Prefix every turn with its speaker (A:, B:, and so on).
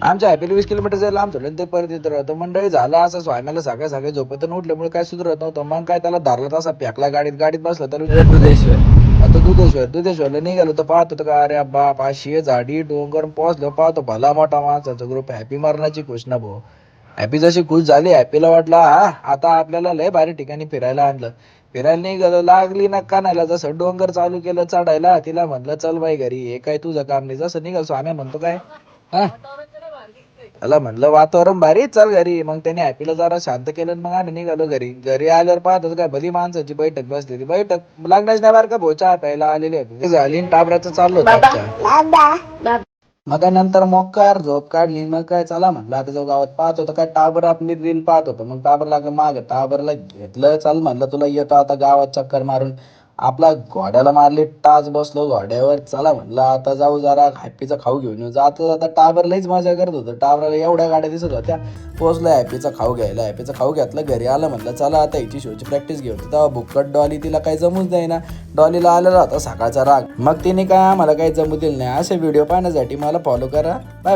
A: आमच्या हॅपीला 20 किलोमीटर जायला लांब सोडलं ते परत येत राहतो. मंडळी झाला असं स्वाम्याला सगळ्या सगळ्या झोपेतून उठल्यामुळे काय सुधरत नव्हतं. मग काय त्याला धरला तसा फेकला गाडीत बसला तर दुधेश्वर. आता दुधेश्वरला निघालो तर पाहत होतो का अरे बाप अशी झाडी डोंगर पोहोचलो पाहतो भला मोठा माणसाचा ग्रुप हॅपी मरणाची खुश ना भाऊ. हॅपी जशी खुश झाली हॅपीला वाटलं हा आता आपल्याला लय भारी ठिकाणी फिरायला आणलं. फिरायला निघालो लागली ना कानायला जसं डोंगर चालू केलं चढायला तिला म्हणलं चल बाई घरी हे काय तुझं काम नाही. जसं निघाल स्वाम्या म्हणतो काय हा त्याला म्हणलं वातावरण भारी चल घरी. मग त्याने हॅपीला जरा शांत केलं मग आम्ही निघालो घरी. घरी आल्यावर पाहतो काय भली माणसाची बैठक बसलेली. बैठक लग्नाची नाही बरं का भोच्या प्यायला आलेली होती झाली टाबराचं चाललो होतं. मग काय नंतर मोकार झोप काढली. मग काय चला म्हणलं आता जाऊ गावात. पाहत होतं काय टाबर आपली रील पाहत होतं. मग टाबरला माग टाबरला घेतलं चल म्हणलं तुला येतो आता गावात चक्कर मारून. आपला घोड्याला मारली टाच बसलो घोड्यावर. चला म्हणलं आता जाऊ जरा हॅपीचा खाऊ घेऊन येऊ. जाता जाता टाबर लईच मजा करत होतं. टाबराला एवढ्या गाड्या दिसत होत्या. पोहोचलो हॅपीचा खाऊ घ्यायला. हॅपीचा खाऊ घेतला घरी आलं म्हणलं चला आता हिची शोची प्रॅक्टिस घेऊ. तेव्हा भुक्कट डॉली तिला काही जमूच जाईना. डॉलीला आलेला होता सकाळचा राग. मग तिने काय आम्हाला काही जमू दिलं नाही. असे व्हिडिओ पाहण्यासाठी मला फॉलो करा. Bye bye.